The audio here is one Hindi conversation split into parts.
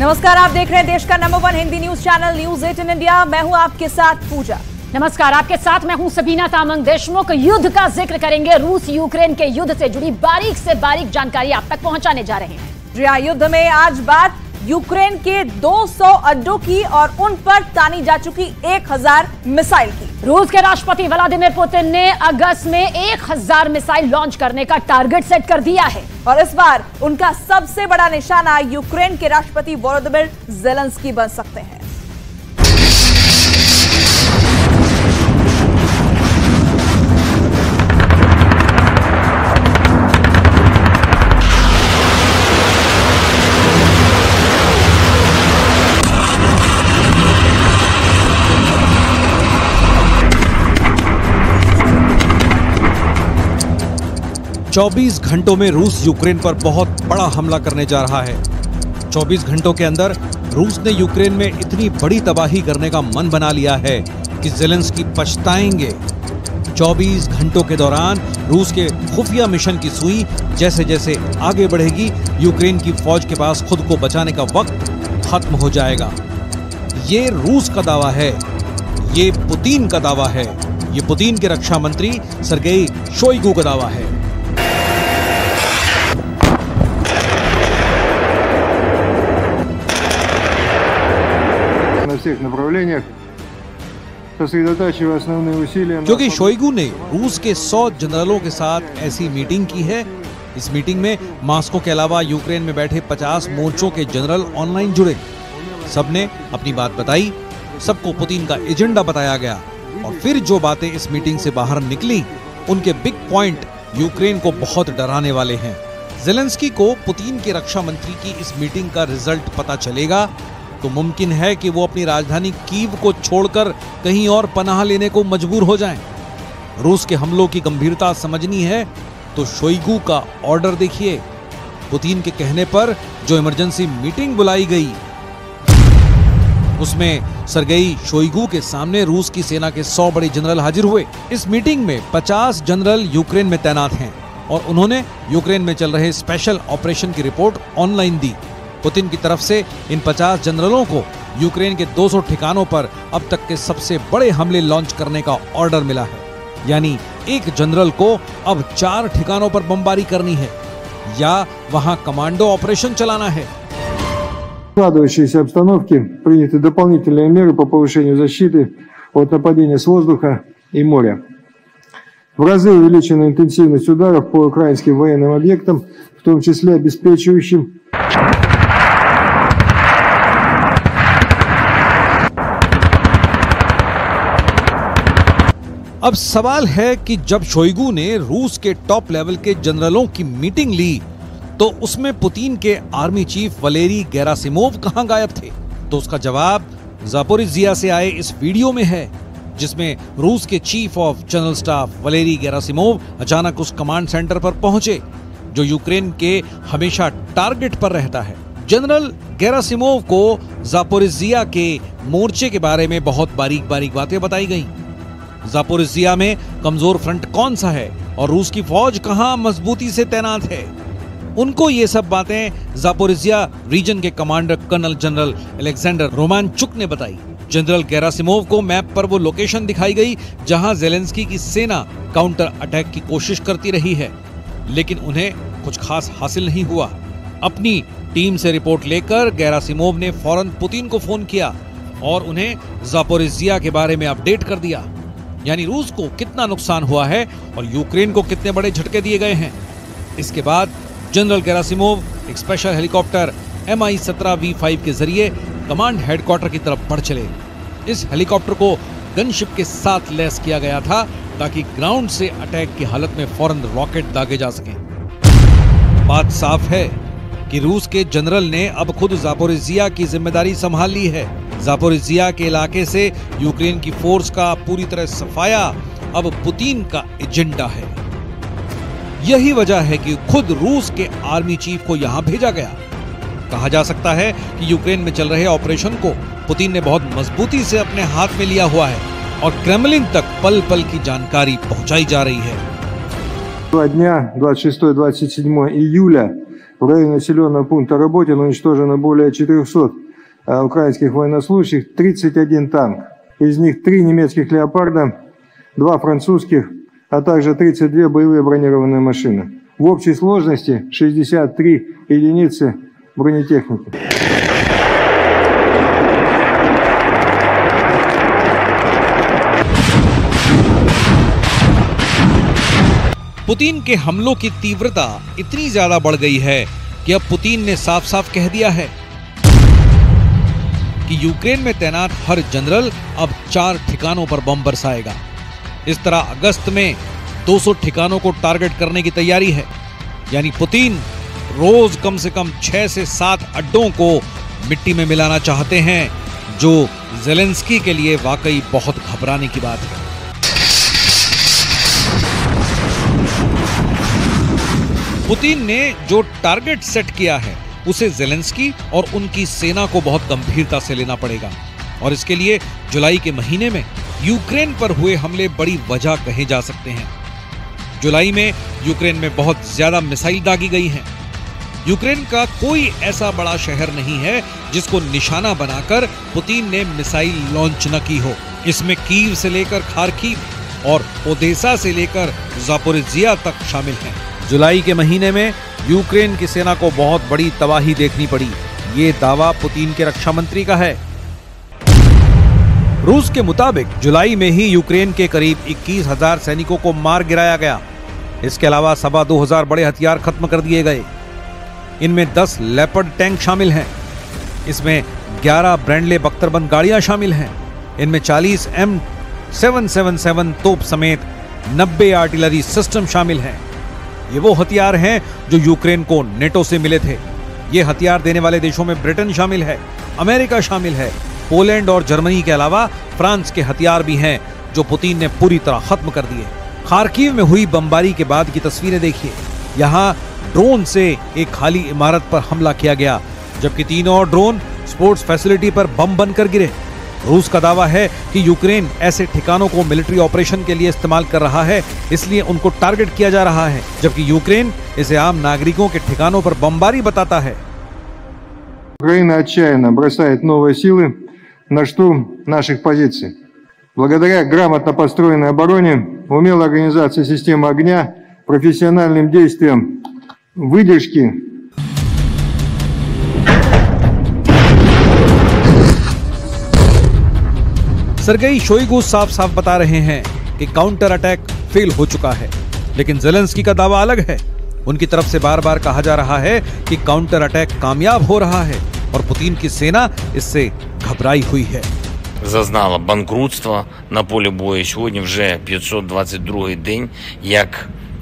नमस्कार, आप देख रहे हैं देश का number 1 Hindi news channel news 18 India. मैं हूं आपके साथ पूजा। नमस्कार, आपके साथ मैं हूं सबीना तामंग। देशमुख युद्ध का जिक्र करेंगे। रूस यूक्रेन के युद्ध से जुड़ी बारीक से बारीक जानकारी आप तक पहुंचाने जा रहे हैं। जी हां, युद्ध में आज बात यूक्रेन के 200 अड्डों की और उन पर तानी जा चुकी 1000 मिसाइल की। रूस के राष्ट्रपति व्लादिमीर पुतिन ने अगस्त में 1000 मिसाइल लॉन्च करने का टारगेट सेट कर दिया है और इस बार उनका सबसे बड़ा निशाना यूक्रेन के राष्ट्रपति वोलोदिमीर ज़ेलेंस्की बन सकते हैं। चौबीस घंटों में रूस यूक्रेन पर बहुत बड़ा हमला करने जा रहा है। 24 घंटों के अंदर रूस ने यूक्रेन में इतनी बड़ी तबाही करने का मन बना लिया है कि ज़ेलेंस्की पछताएंगे। 24 घंटों के दौरान रूस के खुफिया मिशन की सुई जैसे जैसे आगे बढ़ेगी, यूक्रेन की फौज के पास खुद को बचाने का वक्त खत्म हो जाएगा। ये रूस का दावा है, ये पुतिन का दावा है, ये पुतिन के रक्षा मंत्री सर्गेई शोइगु का दावा है। क्योंकि शोइगु ने रूस के 100 जनरलों के साथ ऐसी मीटिंग की है। इस मीटिंग में मॉस्को के अलावा यूक्रेन में बैठे 50 मोर्चों के जनरल ऑनलाइन जुड़े। सबने अपनी बात बताई, सबको पुतिन का एजेंडा बताया गया और फिर जो बातें इस मीटिंग से बाहर निकली, उनके बिग पॉइंट यूक्रेन को बहुत डराने वाले हैं। ज़ेलेंस्की को पुतिन के रक्षा मंत्री की इस मीटिंग का रिजल्ट पता चलेगा तो मुमकिन है कि वो अपनी राजधानी कीव को छोड़कर कहीं और पनाह लेने को मजबूर हो जाएं। रूस के हमलों की गंभीरता समझनी है तो शोइगु का ऑर्डर देखिए। पुतिन के कहने पर जो इमरजेंसी मीटिंग बुलाई गई, उसमें सर्गेई शोइगु के सामने रूस की सेना के 100 बड़े जनरल हाजिर हुए। इस मीटिंग में 50 जनरल यूक्रेन में तैनात हैं और उन्होंने यूक्रेन में चल रहे स्पेशल ऑपरेशन की रिपोर्ट ऑनलाइन दी। पुतिन की तरफ से इन 50 जनरलों को यूक्रेन के 200 ठिकानों पर अब तक के सबसे बड़े हमले लॉन्च करने का ऑर्डर मिला है। यानी एक जनरल को अब 4 ठिकानों पर बमबारी करनी है या वहां कमांडो ऑपरेशन चलाना है। В складывающейся обстановке приняты дополнительные меры по повышению защиты от нападения с воздуха и моря. В разы увеличена интенсивность ударов по украинским военным объектам, в том числе обеспечивающим अब सवाल है कि जब शोइगु ने रूस के टॉप लेवल के जनरलों की मीटिंग ली तो उसमें पुतिन के आर्मी चीफ वलेरी गेरासिमोव कहां गायब थे? तो उसका जवाब ज़ापोरिज़िया से आए इस वीडियो में है, जिसमें रूस के chief of general staff Valery Gerasimov अचानक उस कमांड सेंटर पर पहुंचे जो यूक्रेन के हमेशा टारगेट पर रहता है। जनरल गेरासिमोव को ज़ापोरिज़िया के मोर्चे के बारे में बहुत बारीक बारीक बातें बताई गईं। ज़ापोरिज़िया में कमजोर फ्रंट कौन सा है और रूस की फौज कहां मजबूती से तैनात है, उनको ये सब बातें ज़ापोरिज़िया रीजन के कमांडर कर्नल जनरल अलेक्जेंडर रोमानचुक ने बताई। जनरल गेरासिमोव को मैप पर वो लोकेशन दिखाई गई जहां ज़ेलेंस्की की सेना काउंटर अटैक की कोशिश करती रही है, लेकिन उन्हें कुछ खास हासिल नहीं हुआ। अपनी टीम से रिपोर्ट लेकर गेरासिमोव ने फौरन पुतिन को फोन किया और उन्हें ज़ापोरिज़िया के बारे में अपडेट कर दिया, यानी रूस को कितना नुकसान हुआ है और यूक्रेन को कितने बड़े झटके दिए गए हैं। इसके बाद जनरल गेरासिमोव एक स्पेशल हेलीकॉप्टर Mi-17V5 के जरिए कमांड हेडक्वार्टर की तरफ बढ़ चले। इस हेलीकॉप्टर को गनशिप के साथ लैस किया गया था ताकि ग्राउंड से अटैक की हालत में फौरन रॉकेट दागे जा सकें। बात साफ है कि रूस के जनरल ने अब खुद ज़ापोरिज़िया की जिम्मेदारी संभाल ली है। ज़ापोरिज़िया के इलाके से यूक्रेन की फोर्स का पूरी तरह सफाया अब पुतिन का एजेंडा है। यही वजह है कि खुद रूस के आर्मी चीफ को यहां भेजा गया। कहा जा सकता है कि यूक्रेन में चल रहे ऑपरेशन को पुतिन ने बहुत मजबूती से अपने हाथ में लिया हुआ है और क्रेमलिन तक पल पल की जानकारी पहुंचाई जा रही है। 2 дня, 26-27 июля, В районе населенного пункта Работино уничтожено более 400 украинских военнослужащих, 31 танк. Из них 3 немецких «Леопарда», 2 французских, а также 32 боевые бронированные машины. В общей сложности 63 единицы бронетехники. पुतिन के हमलों की तीव्रता इतनी ज्यादा बढ़ गई है कि अब पुतिन ने साफ साफ कह दिया है कि यूक्रेन में तैनात हर जनरल अब 4 ठिकानों पर बम बरसाएगा। इस तरह अगस्त में 200 ठिकानों को टारगेट करने की तैयारी है। यानी पुतिन रोज कम से कम 6 से 7 अड्डों को मिट्टी में मिलाना चाहते हैं, जो ज़ेलेंस्की के लिए वाकई बहुत घबराने की बात है। पुतिन ने जो टारगेट सेट किया है उसे ज़ेलेंस्की और उनकी सेना को बहुत गंभीरता से लेना पड़ेगा, और इसके लिए जुलाई के महीने में यूक्रेन पर हुए हमले बड़ी वजह कहे जा सकते हैं। जुलाई में यूक्रेन में बहुत ज्यादा मिसाइल दागी गई हैं। यूक्रेन का कोई ऐसा बड़ा शहर नहीं है जिसको निशाना बनाकर पुतिन ने मिसाइल लॉन्च न की हो। इसमें कीव से लेकर खार्किव और ओदेसा से लेकर ज़ापोरिज़िया तक शामिल हैं। जुलाई के महीने में यूक्रेन की सेना को बहुत बड़ी तबाही देखनी पड़ी, ये दावा पुतिन के रक्षा मंत्री का है। रूस के मुताबिक जुलाई में ही यूक्रेन के करीब 21,000 सैनिकों को मार गिराया गया। इसके अलावा 2,500 बड़े हथियार खत्म कर दिए गए। इनमें 10 लेपर्ड टैंक शामिल हैं। इसमें 11 ब्रैंडले बख्तरबंद गाड़ियां शामिल हैं। इनमें 40 M777 तोप समेत 90 आर्टिलरी सिस्टम शामिल हैं। ये वो हथियार हैं जो यूक्रेन को नेटो से मिले थे। ये हथियार देने वाले देशों में ब्रिटेन शामिल है, अमेरिका शामिल है, पोलैंड और जर्मनी के अलावा फ्रांस के हथियार भी हैं जो पुतिन ने पूरी तरह खत्म कर दिए। खार्किव में हुई बमबारी के बाद की तस्वीरें देखिए। यहाँ ड्रोन से एक खाली इमारत पर हमला किया गया, जबकि 3 और ड्रोन स्पोर्ट्स फैसिलिटी पर बम बनकर गिरे। रूस का दावा है कि यूक्रेन ऐसे ठिकानों को मिलिट्री ऑपरेशन के लिए इस्तेमाल कर रहा है, इसलिए उनको टारगेट किया जा रहा है, जबकि यूक्रेन इसे आम नागरिकों के ठिकानों पर बमबारी बताता है। Украина отчаянно бросает новые силы на штурм наших позиций. Благодаря грамотно построенной обороне, умелой организации системы огня, профессиональным действиям, выдержке. सर्गेई शोइगु साफ साफ बता रहे हैं कि काउंटर अटैक फेल हो चुका है, लेकिन ज़ेलेंस्की का दावा अलग है। उनकी तरफ से बार बार कहा जा रहा है कि काउंटर अटैक कामयाब हो रहा है और पुतिन की सेना इससे घबराई हुई है। Зазнала банкрутства на полі бою. Сьогодні вже 522-й день,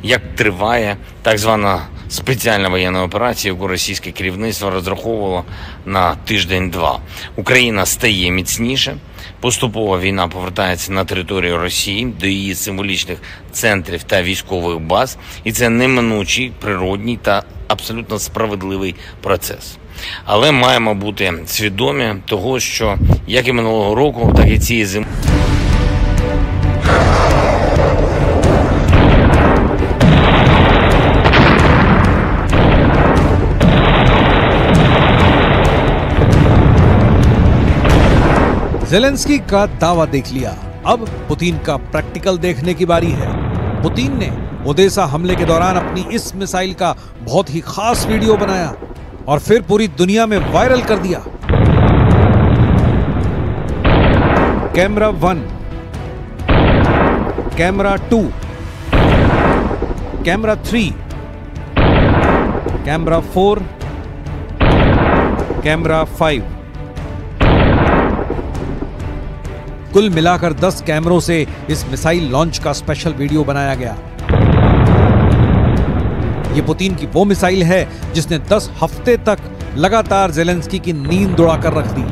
як триває так звана спеціальна воєнна операція, яку російське керівництво розраховувало на тиждень-два. Україна стає міцніше. Поступово війна повертається на територію Росії, до її символічних центрів та військових баз. І це неминучий, природній та абсолютно справедливий процес. Але маємо бути свідомі того, що як і минулого року, так і цієї зими. ज़ेलेंस्की का दावा देख लिया, अब पुतिन का प्रैक्टिकल देखने की बारी है। पुतिन ने ओदेसा हमले के दौरान अपनी इस मिसाइल का बहुत ही खास वीडियो बनाया और फिर पूरी दुनिया में वायरल कर दिया। Camera 1, camera 2, camera 3, camera 4, camera 5। कुल मिलाकर 10 कैमरों से इस मिसाइल लॉन्च का स्पेशल वीडियो बनाया गया। ये पुतिन की वो मिसाइल है जिसने 10 हफ्ते तक लगातार ज़ेलेंस्की की नींद उड़ाकर रख दी।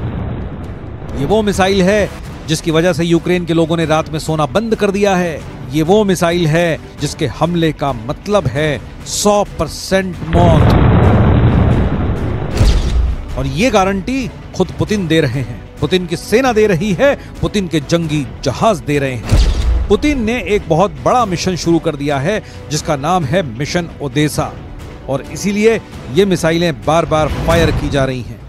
ये वो मिसाइल है जिसकी वजह से यूक्रेन के लोगों ने रात में सोना बंद कर दिया है। ये वो मिसाइल है जिसके हमले का मतलब है 100% मौत, और ये गारंटी खुद पुतिन दे रहे हैं, पुतिन की सेना दे रही है, पुतिन के जंगी जहाज दे रहे हैं। पुतिन ने एक बहुत बड़ा मिशन शुरू कर दिया है जिसका नाम है मिशन ओदेसा। और इसीलिए ये मिसाइलें बार बार फायर की जा रही हैं।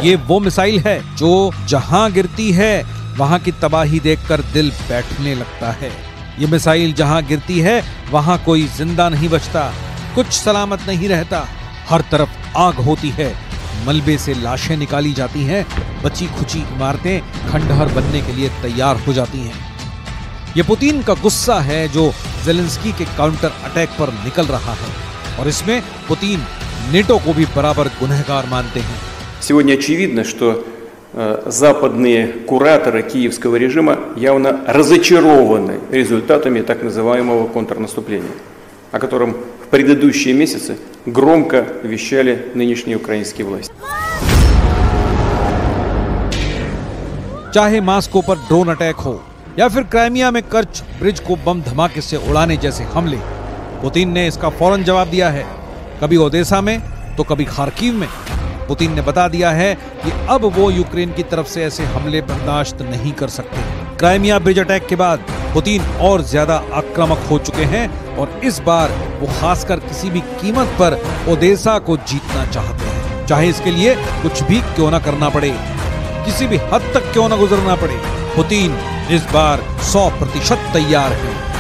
ये वो मिसाइल है जो जहां गिरती है वहां की तबाही देखकर दिल बैठने लगता है। ये मिसाइल जहां गिरती है वहां कोई जिंदा नहीं बचता, कुछ सलामत नहीं रहता। हर तरफ आग होती है, मलबे से लाशें निकाली जाती हैं, बची खुची इमारतें खंडहर बनने के लिए तैयार हो जाती हैं। ये पुतिन का गुस्सा है जो ज़ेलेंस्की के काउंटर अटैक पर निकल रहा है, और इसमें पुतिन नेटो को भी बराबर गुनहगार मानते हैं। Сегодня очевидно, что западные кураторы киевского режима явно разочарованы результатами так называемого контрнаступления, о котором в предыдущие месяцы громко вещали нынешние украинские власти. चाहे मास्को पर ड्रोन अटैक हो या फिर क्राइमिया में कर्च ब्रिज को बम धमाके से उड़ाने जैसे हमले, पुतिन ने इसका फौरन जवाब दिया है। कभी ओदेसा में तो कभी खार्किव में। पुतिन ने बता दिया है कि अब वो यूक्रेन की तरफ से ऐसे हमले बर्दाश्त नहीं कर सकते। क्राइमिया ब्रिज अटैक के बाद पुतिन और ज्यादा आक्रामक हो चुके हैं और इस बार वो खासकर किसी भी कीमत पर ओदेसा को जीतना चाहते हैं, चाहे इसके लिए कुछ भी क्यों ना करना पड़े, किसी भी हद तक क्यों ना गुजरना पड़े। पुतिन इस बार 100% तैयार है।